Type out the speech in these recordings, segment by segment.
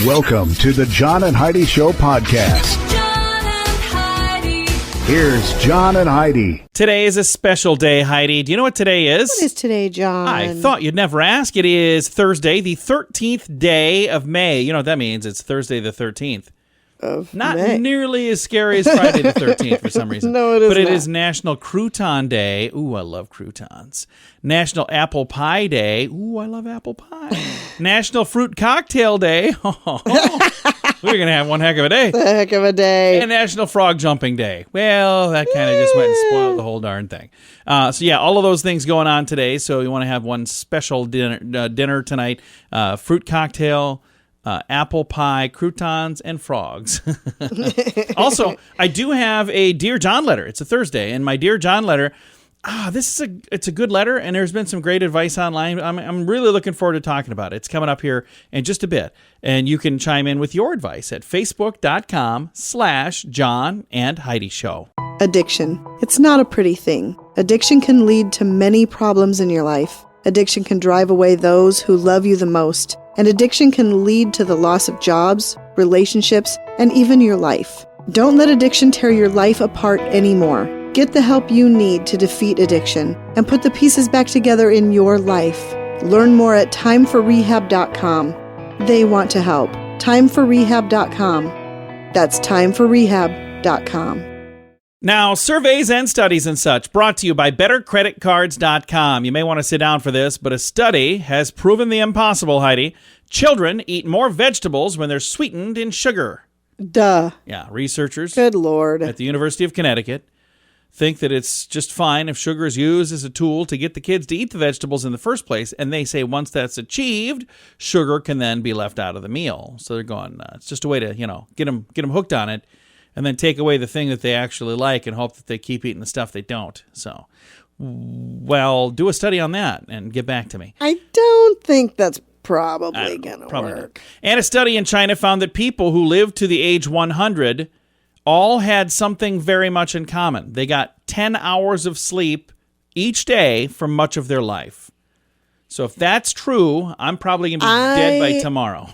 Welcome to the John and Heidi Show podcast. John and Heidi. Here's John and Heidi. Today is a special day, Heidi. Do you know what today is? What is today, John? I thought you'd never ask. It is Thursday, the 13th day of May. You know what that means? It's Thursday the 13th. Not May. nearly as scary as Friday the 13th for some reason. No, it is But it not. is National Crouton Day. Ooh, I love croutons. National Apple Pie Day. Ooh, I love apple pie. National Fruit Cocktail Day. We're going to have one heck of a day. The heck of a day. And National Frog Jumping Day. Well, that kind of just went and spoiled the whole darn thing. So yeah, all of those things going on today. So you want to have one special dinner tonight. Fruit cocktail, apple pie, croutons, and frogs. Also, I do have a Dear John letter. It's a Thursday, and my Dear John letter, it's a good letter, and there's been some great advice online. I'm really looking forward to talking about it. It's coming up here in just a bit, and you can chime in with your advice at facebook.com/JohnandHeidiShow. Addiction. It's not a pretty thing. Addiction can lead to many problems in your life. Addiction can drive away those who love you the most. And addiction can lead to the loss of jobs, relationships, and even your life. Don't let addiction tear your life apart anymore. Get the help you need to defeat addiction and put the pieces back together in your life. Learn more at timeforrehab.com. They want to help. Timeforrehab.com. That's timeforrehab.com. Now, surveys and studies and such brought to you by bettercreditcards.com. You may want to sit down for this, but a study has proven the impossible, Heidi. Children eat more vegetables when they're sweetened in sugar. Duh. Yeah, researchers Good Lord. at the University of Connecticut think that it's just fine if sugar is used as a tool to get the kids to eat the vegetables in the first place. And they say once that's achieved, sugar can then be left out of the meal. So they're going, it's just a way to, get them hooked on it. And then take away the thing that they actually like and hope that they keep eating the stuff they don't. So, well, do a study on that and get back to me. I don't think that's probably going to Probably work. not. And a study in China found that people who lived to the age 100 all had something very much in common. They got 10 hours of sleep each day for much of their life. So if that's true, I'm probably going to be dead by tomorrow.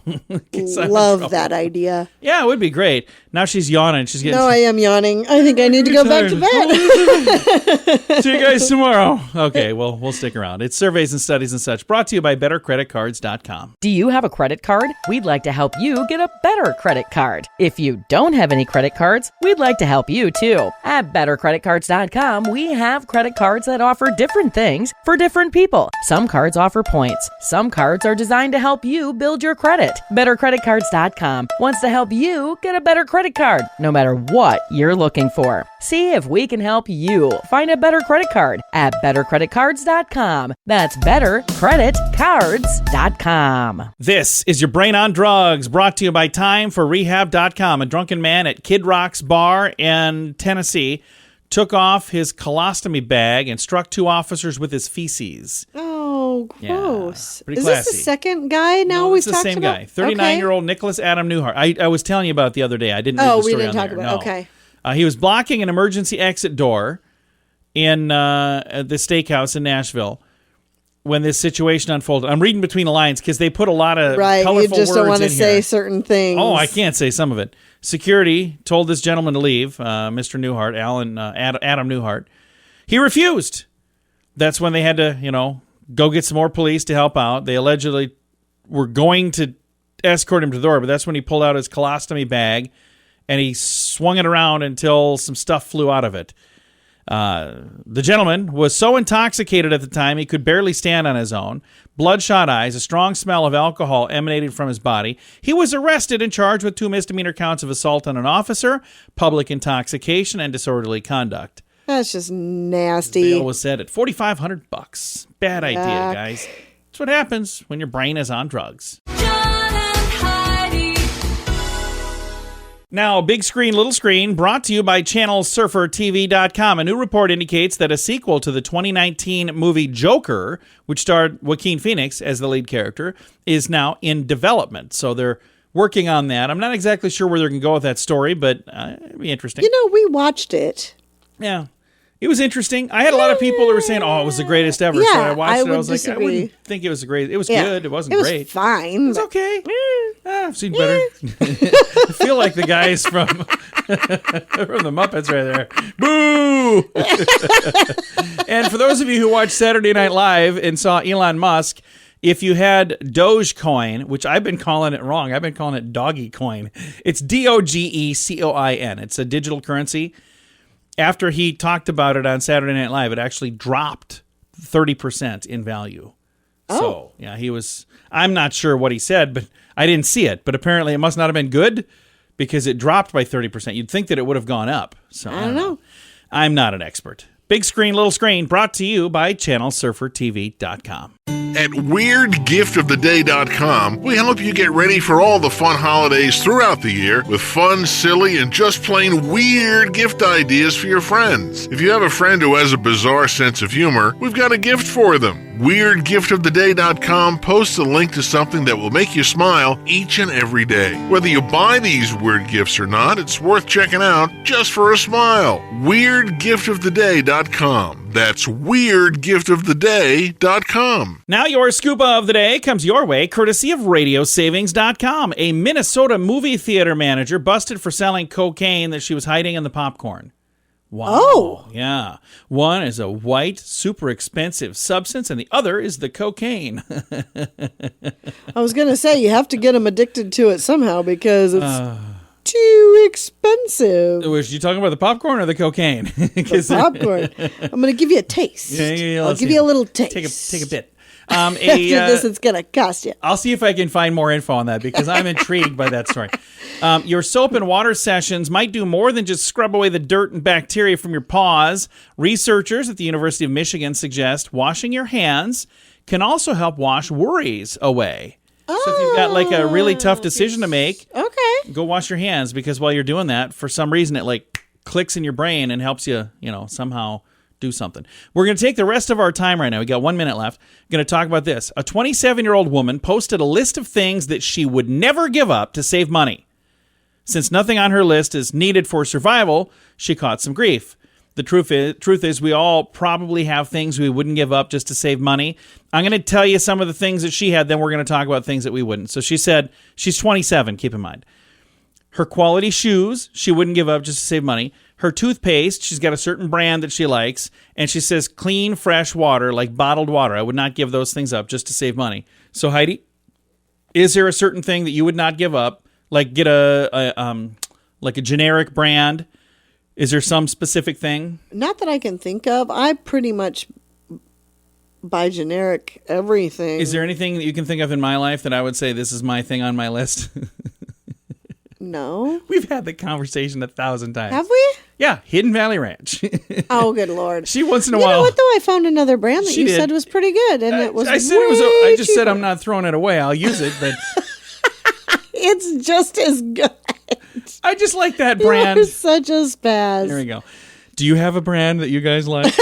Love that idea. Yeah, it would be great. Now she's yawning. She's getting. No, I am yawning. I think I need to go back to bed. See you guys tomorrow. Okay, well, we'll stick around. It's surveys and studies and such, brought to you by bettercreditcards.com. Do you have a credit card? We'd like to help you get a better credit card. If you don't have any credit cards, we'd like to help you too. At bettercreditcards.com, we have credit cards that offer different things for different people. Some cards offer points. Some cards are designed to help you build your credit. bettercreditcards.com wants to help you get a better credit card, no matter what you're looking for. See if we can help you find a better credit card at bettercreditcards.com. That's bettercreditcards.com. This is your Brain on Drugs, brought to you by timeforrehab.com. A drunken man at Kid Rock's bar in Tennessee took off his colostomy bag and struck two officers with his feces. Oh, gross. Yeah, pretty Is classy. this the second guy now No, we've it's the talked same about? guy. 39-year-old Nicholas Adam Newhart. I was telling you about it the other day. I didn't read the Oh, story we didn't on talk there. about it. No. Okay. He was blocking an emergency exit door in the steakhouse in Nashville when this situation unfolded. I'm reading between the lines because they put a lot of Right. colorful You just words don't want to in say here. certain things. Oh, I can't say some of it. Security told this gentleman to leave, Mr. Newhart, Adam Newhart. He refused. That's when they had to, go get some more police to help out. They allegedly were going to escort him to the door, but that's when he pulled out his colostomy bag and he swung it around until some stuff flew out of it. The gentleman was so intoxicated at the time he could barely stand on his own. Bloodshot eyes, a strong smell of alcohol emanated from his body. He was arrested and charged with 2 misdemeanor counts of assault on an officer, public intoxication, and disorderly conduct. That's just nasty. Bail was set at $4,500. Bad idea, Yuck. guys. That's what happens when your brain is on drugs. John and Heidi. Now, big screen, little screen, brought to you by ChannelSurferTV.com. A new report indicates that a sequel to the 2019 movie Joker, which starred Joaquin Phoenix as the lead character, is now in development. So they're working on that. I'm not exactly sure where they're going to go with that story, but it'd be interesting. We watched it. Yeah. It was interesting. I had a lot of people who were saying, "Oh, it was the greatest ever." So Yeah, I watched I it. I would was like, disagree. I wouldn't think it was the greatest. It was Yeah. good. It wasn't It was great. fine. It's but- okay. I've seen better. I feel like the guys from the Muppets right there. Boo! And for those of you who watched Saturday Night Live and saw Elon Musk, if you had Dogecoin, which I've been calling it wrong, I've been calling it Doggy Coin. It's DOGECOIN. It's a digital currency. After he talked about it on Saturday Night Live, it actually dropped 30% in value. So, yeah, I'm not sure what he said, but I didn't see it. But apparently it must not have been good because it dropped by 30%. You'd think that it would have gone up. So I don't know. I'm not an expert. Big screen, little screen, brought to you by channelsurfertv.com. At WeirdGiftOfTheDay.com, we help you get ready for all the fun holidays throughout the year with fun, silly, and just plain weird gift ideas for your friends. If you have a friend who has a bizarre sense of humor, we've got a gift for them. WeirdGiftOfTheDay.com posts a link to something that will make you smile each and every day. Whether you buy these weird gifts or not, it's worth checking out just for a smile. WeirdGiftOfTheDay.com. That's WeirdGiftOfTheDay.com. Now your scuba of the day comes your way courtesy of RadioSavings.com. A Minnesota movie theater manager busted for selling cocaine that she was hiding in the popcorn. Wow. Oh. Yeah. One is a white, super expensive substance, and the other is the cocaine. I was going to say, you have to get them addicted to it somehow because it's too expensive. Was you talking about the popcorn or the cocaine? The popcorn. I'm going to give you a taste. Yeah, I'll let's give see. you a little taste. Take a bit. After this, it's going to cost you. I'll see if I can find more info on that because I'm intrigued by that story. Your soap and water sessions might do more than just scrub away the dirt and bacteria from your paws. Researchers at the University of Michigan suggest washing your hands can also help wash worries away. So if you've got like a really tough decision to make, Okay. go wash your hands because while you're doing that, for some reason it like clicks in your brain and helps you, somehow do something. We're going to take the rest of our time right now. We got 1 minute left. Going to talk about this. A 27-year-old woman posted a list of things that she would never give up to save money. Since nothing on her list is needed for survival, she caught some grief. The truth is we all probably have things we wouldn't give up just to save money. I'm going to tell you some of the things that she had, then we're going to talk about things that we wouldn't. So she said, she's 27, keep in mind. Her quality shoes, she wouldn't give up just to save money. Her toothpaste, she's got a certain brand that she likes. And she says clean, fresh water, like bottled water. I would not give those things up just to save money. So Heidi, is there a certain thing that you would not give up? Like get a generic brand? Is there some specific thing? Not that I can think of. I pretty much buy generic everything. Is there anything that you can think of in my life that I would say this is my thing on my list? No. We've had the conversation 1,000 times. Have we? Yeah, Hidden Valley Ranch. Oh, good Lord. She once in a You while. know what, though? I found another brand that She you did. said was pretty good, and it was I said it was. way I just said cheaper. I'm not throwing it away. I'll use it, but It's just as good. I just like that You're brand. such a spaz. There we go. Do you have a brand that you guys like?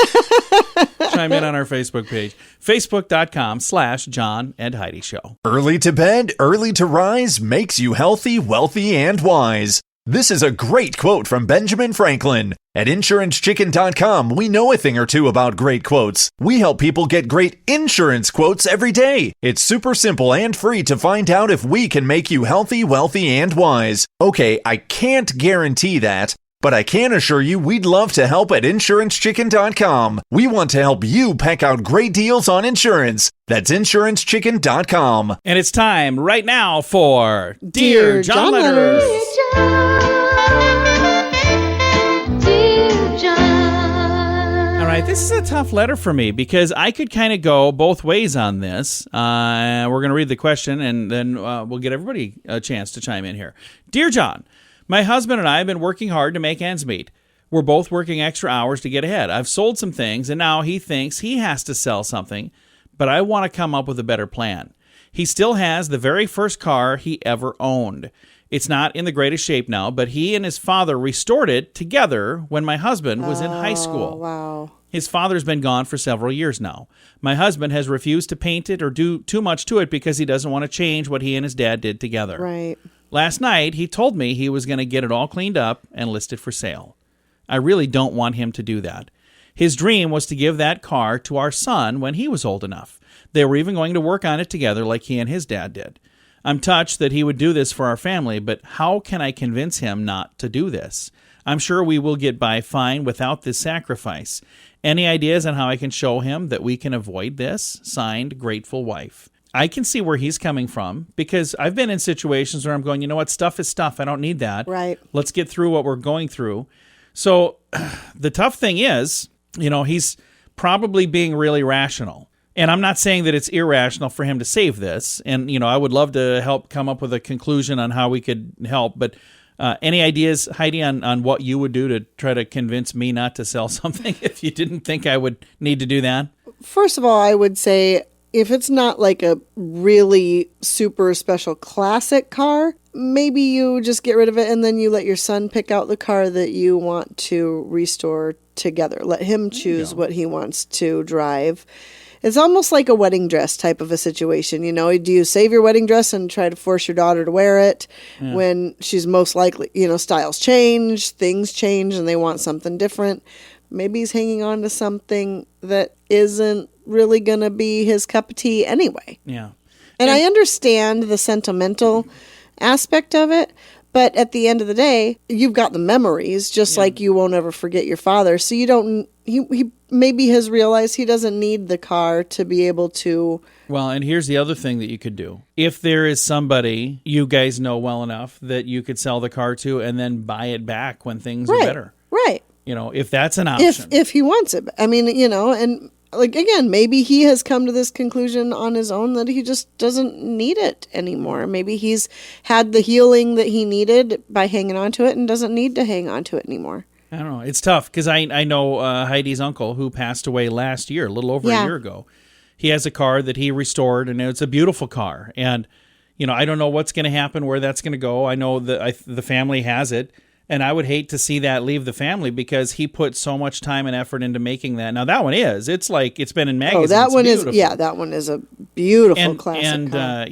Chime in on our Facebook page, facebook.com/John and Heidi Show. Early to bed, early to rise makes you healthy, wealthy, and wise. This is a great quote from Benjamin Franklin. At InsuranceChicken.com, we know a thing or two about great quotes. We help people get great insurance quotes every day. It's super simple and free to find out if we can make you healthy, wealthy, and wise. Okay, I can't guarantee that, but I can assure you we'd love to help at InsuranceChicken.com. We want to help you peck out great deals on insurance. That's InsuranceChicken.com. And it's time right now for Dear John Letters. All right, this is a tough letter for me because I could kind of go both ways on this. We're going to read the question and then we'll get everybody a chance to chime in here. Dear John, my husband and I have been working hard to make ends meet. We're both working extra hours to get ahead. I've sold some things and now he thinks he has to sell something, but I want to come up with a better plan. He still has the very first car he ever owned. It's not in the greatest shape now, but he and his father restored it together when my husband was in high school. Wow. His father's been gone for several years now. My husband has refused to paint it or do too much to it because he doesn't want to change what he and his dad did together. Right. Last night, he told me he was going to get it all cleaned up and list it for sale. I really don't want him to do that. His dream was to give that car to our son when he was old enough. They were even going to work on it together like he and his dad did. I'm touched that he would do this for our family, but how can I convince him not to do this? I'm sure we will get by fine without this sacrifice. Any ideas on how I can show him that we can avoid this? Signed, Grateful Wife. I can see where he's coming from because I've been in situations where I'm going, you know what, stuff is stuff. I don't need that. Right. Let's get through what we're going through. So the tough thing is, he's probably being really rational. And I'm not saying that it's irrational for him to save this. And, I would love to help come up with a conclusion on how we could help. But any ideas, Heidi, on what you would do to try to convince me not to sell something if you didn't think I would need to do that? First of all, I would say if it's not like a really super special classic car, maybe you just get rid of it and then you let your son pick out the car that you want to restore together. Let him choose what he wants to drive. It's almost like a wedding dress type of a situation. Do you save your wedding dress and try to force your daughter to wear it when she's most likely, styles change, things change, and they want something different? Maybe he's hanging on to something that isn't really going to be his cup of tea anyway. Yeah. And I understand the sentimental aspect of it, but at the end of the day, you've got the memories, just like you won't ever forget your father. So you don't, he maybe has realized he doesn't need the car to be able to. Well, and here's the other thing that you could do. If there is somebody you guys know well enough that you could sell the car to and then buy it back when things are better. Right. If that's an option. If he wants it. I mean, and like, again, maybe he has come to this conclusion on his own that he just doesn't need it anymore. Maybe he's had the healing that he needed by hanging on to it and doesn't need to hang on to it anymore. I don't know. It's tough because I know Heidi's uncle who passed away last year, a little over a year ago. He has a car that he restored, and it's a beautiful car. And, I don't know what's going to happen, where that's going to go. I know that the family has it. And I would hate to see that leave the family because he put so much time and effort into making that. Now that one it's like it's been in magazines. Oh, that one beautiful. that one is a beautiful classic. And car.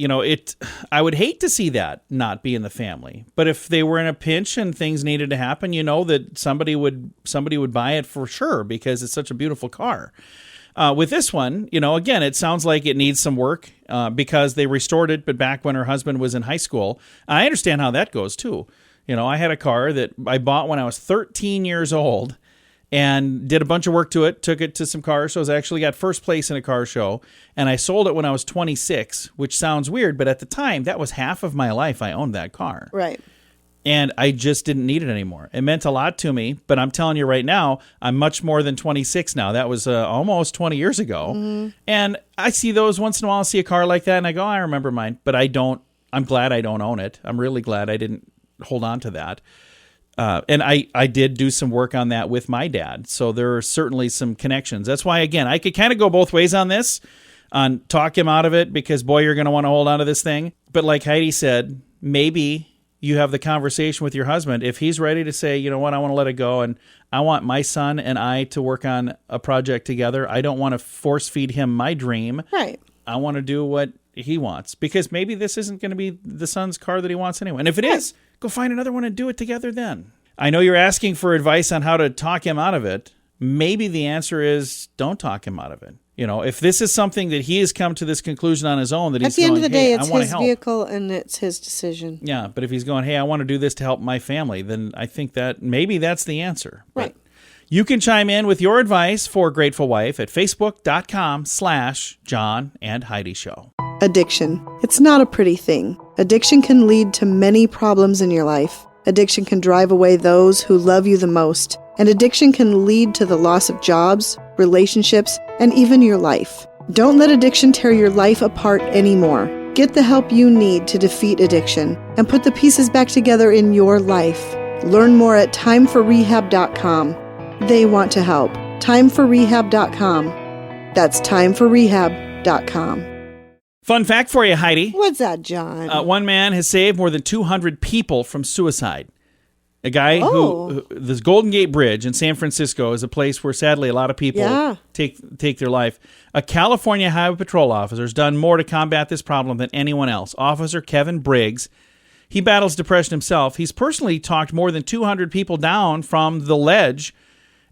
I would hate to see that not be in the family. But if they were in a pinch and things needed to happen, that somebody would buy it for sure because it's such a beautiful car. With this one, again, it sounds like it needs some work because they restored it, but back when her husband was in high school. I understand how that goes too. I had a car that I bought when I was 13 years old and did a bunch of work to it, took it to some car shows. I actually got first place in a car show, and I sold it when I was 26, which sounds weird, but at the time, that was half of my life I owned that car. Right. And I just didn't need it anymore. It meant a lot to me, but I'm telling you right now, I'm much more than 26 now. That was almost 20 years ago. Mm-hmm. And I see those once in a while. I see a car like that, and I go, I remember mine, but I'm glad I don't own it. I'm really glad I didn't hold on to that. And I did do some work on that with my dad. So there are certainly some connections. That's why, again, I could kind of go both ways on this, on talk him out of it, because, boy, you're going to want to hold on to this thing. But like Heidi said, maybe you have the conversation with your husband. If he's ready to say, you know what, I want to let it go, and I want my son and I to work on a project together. I don't want to force feed him my dream. Right. I want to do what he wants, because maybe this isn't going to be the son's car that he wants anyway. And if it is, go find another one and do it together then. I know you're asking for advice on how to talk him out of it. Maybe the answer is don't talk him out of it. If this is something that he has come to this conclusion on his own, that he's at the end of the day, hey, it's his vehicle and it's his decision. Yeah, but if he's going, hey, I want to do this to help my family, then I think that maybe that's the answer. Right. But you can chime in with your advice for Grateful Wife at facebook.com/JohnandHeidiShow. Addiction. It's not a pretty thing. Addiction can lead to many problems in your life. Addiction can drive away those who love you the most. And addiction can lead to the loss of jobs, relationships, and even your life. Don't let addiction tear your life apart anymore. Get the help you need to defeat addiction and put the pieces back together in your life. Learn more at timeforrehab.com. They want to help. Timeforrehab.com. That's timeforrehab.com. Fun fact for you, Heidi. What's that, John? One man has saved more than 200 people from suicide. A guy who this Golden Gate Bridge in San Francisco is a place where sadly a lot of people take their life. A California Highway Patrol officer has done more to combat this problem than anyone else. Officer Kevin Briggs, he battles depression himself. He's personally talked more than 200 people down from the ledge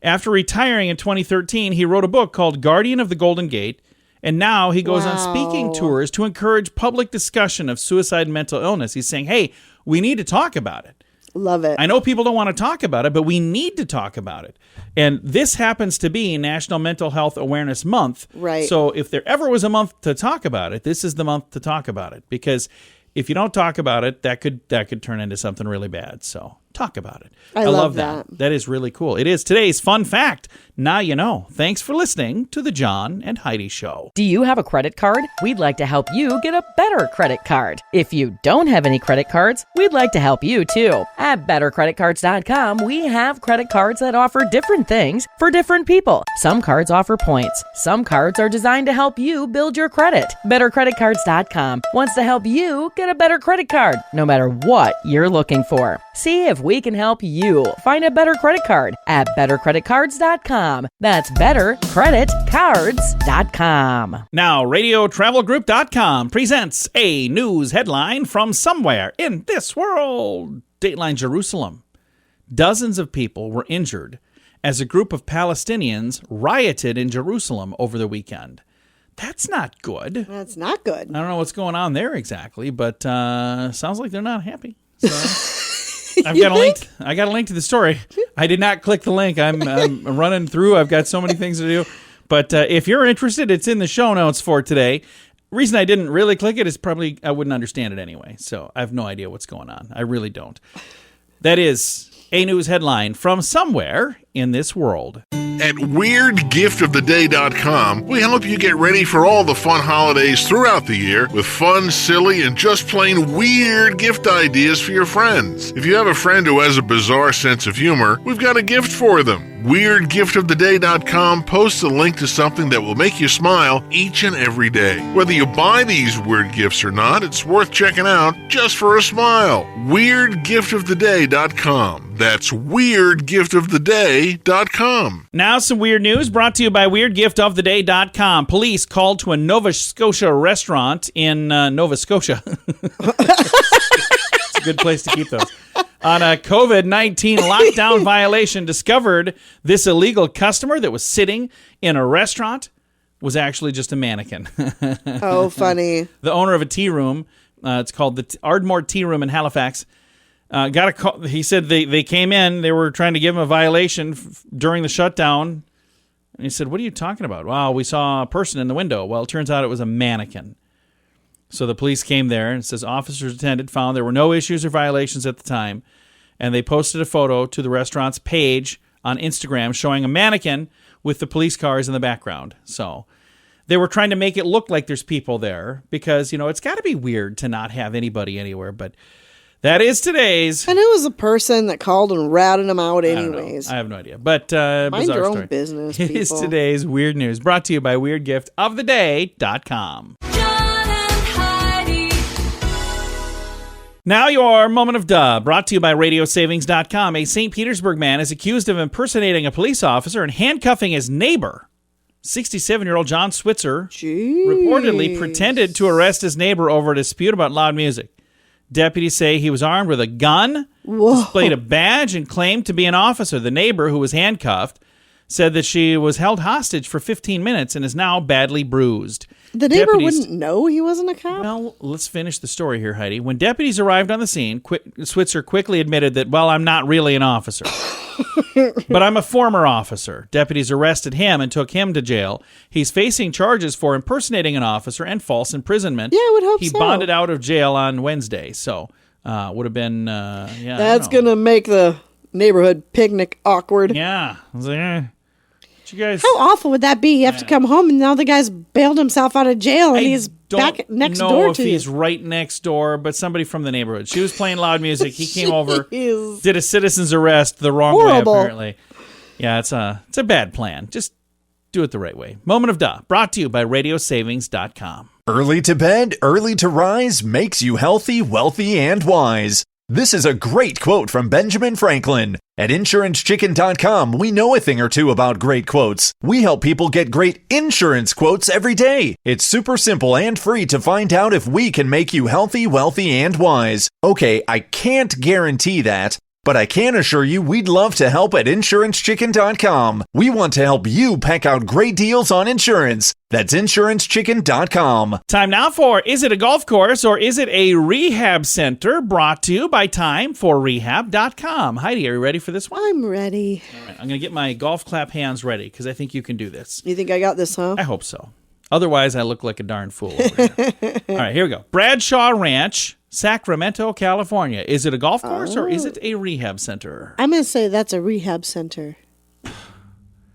After retiring in 2013, he wrote a book called Guardian of the Golden Gate, and now he goes on speaking tours to encourage public discussion of suicide and mental illness. He's saying, hey, we need to talk about it. Love it. I know people don't want to talk about it, but we need to talk about it. And this happens to be National Mental Health Awareness Month. Right. So if there ever was a month to talk about it, this is the month to talk about it. Because if you don't talk about it, that could turn into something really bad. So talk about it. I love that. That is really cool. It is today's fun fact. Now you know. Thanks for listening to the John and Heidi Show. Do you have a credit card? We'd like to help you get a better credit card. If you don't have any credit cards, we'd like to help you too. At bettercreditcards.com, we have credit cards that offer different things for different people. Some cards offer points. Some cards are designed to help you build your credit. Bettercreditcards.com wants to help you get a better credit card, no matter what you're looking for. See if we can help you find a better credit card at bettercreditcards.com. That's bettercreditcards.com. Now, RadioTravelGroup.com presents a news headline from somewhere in this world. Dateline Jerusalem. Dozens of people were injured as a group of Palestinians rioted in Jerusalem over the weekend. That's not good. That's not good. I don't know what's going on there exactly, but sounds like they're not happy. So I got a link to the story. I did not click the link. I'm running through. I've got so many things to do. But if you're interested, it's in the show notes for today. Reason I didn't really click it is probably I wouldn't understand it anyway. So I have no idea what's going on. I really don't. That is a news headline from somewhere in this world. At WeirdGiftOfTheDay.com, we help you get ready for all the fun holidays throughout the year with fun, silly, and just plain weird gift ideas for your friends. If you have a friend who has a bizarre sense of humor, we've got a gift for them. WeirdGiftOfTheDay.com posts a link to something that will make you smile each and every day. Whether you buy these weird gifts or not, it's worth checking out just for a smile. WeirdGiftOfTheDay.com. That's WeirdGiftOfTheDay.com. Now some weird news brought to you by WeirdGiftOfTheDay.com. Police called to a Nova Scotia restaurant in Nova Scotia. It's a good place to keep those. On a COVID-19 lockdown violation, discovered this illegal customer that was sitting in a restaurant was actually just a mannequin. Oh, funny. The owner of a tea room, it's called the Ardmore Tea Room in Halifax, got a call. He said they came in, they were trying to give him a violation during the shutdown. And he said, what are you talking about? Well, we saw a person in the window. Well, it turns out it was a mannequin. So the police came there and it says officers attended, found there were no issues or violations at the time. And they posted a photo to the restaurant's page on Instagram showing a mannequin with the police cars in the background. So they were trying to make it look like there's people there because, you know, it's got to be weird to not have anybody anywhere. But that is today's. And it was a person that called and routed them out anyways. I have no idea. But mind bizarre your own story. business, It people. is today's weird news brought to you by WeirdGiftOfTheDay.com. John and Heidi. Now your moment of duh, brought to you by RadioSavings.com. A St. Petersburg man is accused of impersonating a police officer and handcuffing his neighbor. 67-year-old John Switzer reportedly pretended to arrest his neighbor over a dispute about loud music. Deputies say he was armed with a gun, displayed a badge, and claimed to be an officer. The neighbor, who was handcuffed, said that she was held hostage for 15 minutes and is now badly bruised. The neighbor wouldn't know he wasn't a cop? Well, let's finish the story here, Heidi. When deputies arrived on the scene, Switzer quickly admitted that, well, I'm not really an officer, but I'm a former officer. Deputies arrested him and took him to jail. He's facing charges for impersonating an officer and false imprisonment. Yeah, I would hope he so. He bonded out of jail on Wednesday, so would have been, yeah. That's going to make the neighborhood picnic awkward. Yeah. I was like, you guys, how awful would that be? You have to come home and now the guy's bailed himself out of jail and he's back next door to you. I don't know if he's right next door, but somebody from the neighborhood. She was playing loud music. He came over, did a citizen's arrest the wrong way, apparently. Yeah, it's a bad plan. Just do it the right way. Moment of duh, brought to you by RadioSavings.com. Early to bed, early to rise makes you healthy, wealthy, and wise. This is a great quote from Benjamin Franklin. At InsuranceChicken.com, we know a thing or two about great quotes. We help people get great insurance quotes every day. It's super simple and free to find out if we can make you healthy, wealthy, and wise. Okay, I can't guarantee that, But I can assure you we'd love to help at InsuranceChicken.com. We want to help you pack out great deals on insurance. That's InsuranceChicken.com. Time now for Is It a Golf Course or Is It a Rehab Center? Brought to you by TimeForRehab.com. Heidi, are you ready for this one? I'm ready. All right, I'm going to get my golf clap hands ready because I think you can do this. You think I got this, huh? I hope so. Otherwise, I look like a darn fool over here. All right, here we go. Bradshaw Ranch, Sacramento, California. Is it a golf course or is it a rehab center? I'm going to say that's a rehab center.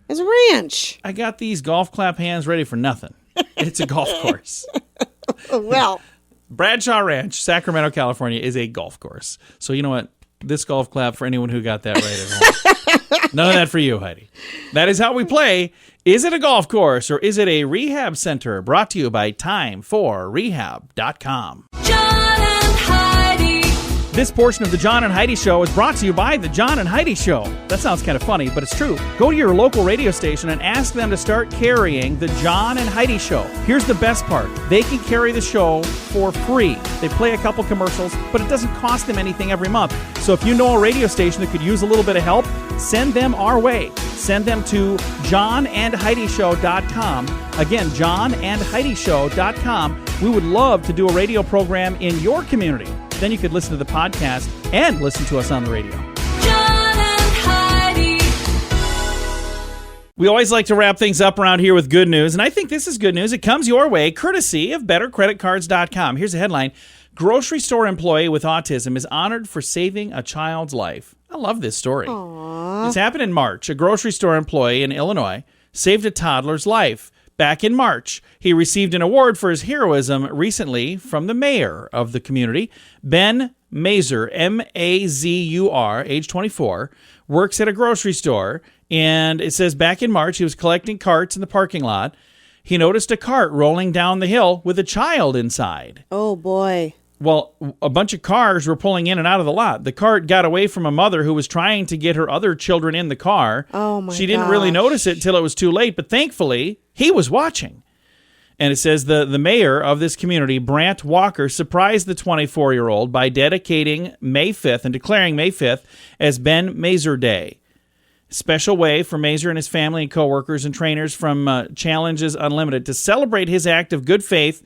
It's a ranch. I got these golf clap hands ready for nothing. It's a golf course. Well, Bradshaw Ranch, Sacramento, California is a golf course. So you know what? This golf clap for anyone who got that right at home. None of that for you, Heidi. That is how we play. Is it a golf course or is it a rehab center? Brought to you by TimeForRehab.com. John and Heidi. This portion of the John and Heidi Show is brought to you by the John and Heidi Show. That sounds kind of funny, but it's true. Go to your local radio station and ask them to start carrying the John and Heidi Show. Here's the best part. They can carry the show for free. They play a couple commercials, but it doesn't cost them anything every month. So if you know a radio station that could use a little bit of help, send them our way. Send them to johnandheidishow.com. Again, johnandheidishow.com. We would love to do a radio program in your community. Then you could listen to the podcast and listen to us on the radio. John and Heidi. We always like to wrap things up around here with good news, and I think this is good news. It comes your way courtesy of bettercreditcards.com. Here's a headline. Grocery store employee with autism is honored for saving a child's life. I love this story. Aww. This happened in March. A grocery store employee in Illinois saved a toddler's life. Back in March, he received an award for his heroism recently from the mayor of the community. Ben Mazur, M-A-Z-U-R, age 24, works at a grocery store. And it says back in March, he was collecting carts in the parking lot. He noticed a cart rolling down the hill with a child inside. oh boy. Well, a bunch of cars were pulling in and out of the lot. The cart got away from a mother who was trying to get her other children in the car. Oh, my She didn't really gosh. notice it till it was too late, but thankfully, he was watching. And it says the mayor of this community, Brant Walker, surprised the 24-year-old by dedicating May 5th and declaring May 5th as Ben Mazur Day. Special way for Mazur and his family and coworkers and trainers from Challenges Unlimited to celebrate his act of good faith.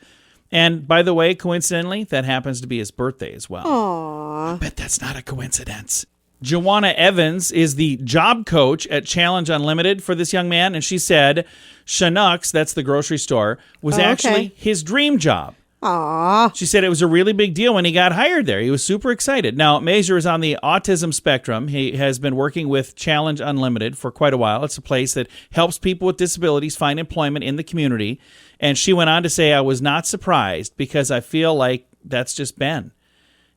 And by the way, coincidentally, that happens to be his birthday as well. Aww. I bet that's not a coincidence. Joanna Evans is the job coach at Challenge Unlimited for this young man. And she said Chinook's, that's the grocery store, was actually his dream job. Aww. She said it was a really big deal when he got hired there. He was super excited. Now, Mazur is on the autism spectrum. He has been working with Challenge Unlimited for quite a while. It's a place that helps people with disabilities find employment in the community. And she went on to say, I was not surprised because I feel like that's just Ben.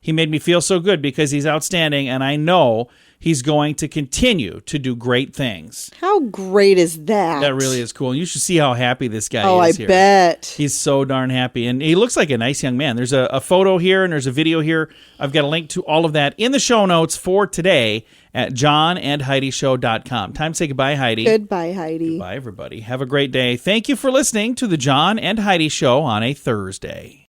He made me feel so good because he's outstanding, and I know he's going to continue to do great things. How great is that? That really is cool. And you should see how happy this guy Oh, I is here. bet. He's so darn happy. And he looks like a nice young man. There's a photo here and there's a video here. I've got a link to all of that in the show notes for today at johnandheidishow.com. Time to say goodbye, Heidi. Goodbye, Heidi. Goodbye, everybody. Have a great day. Thank you for listening to the John and Heidi Show on a Thursday.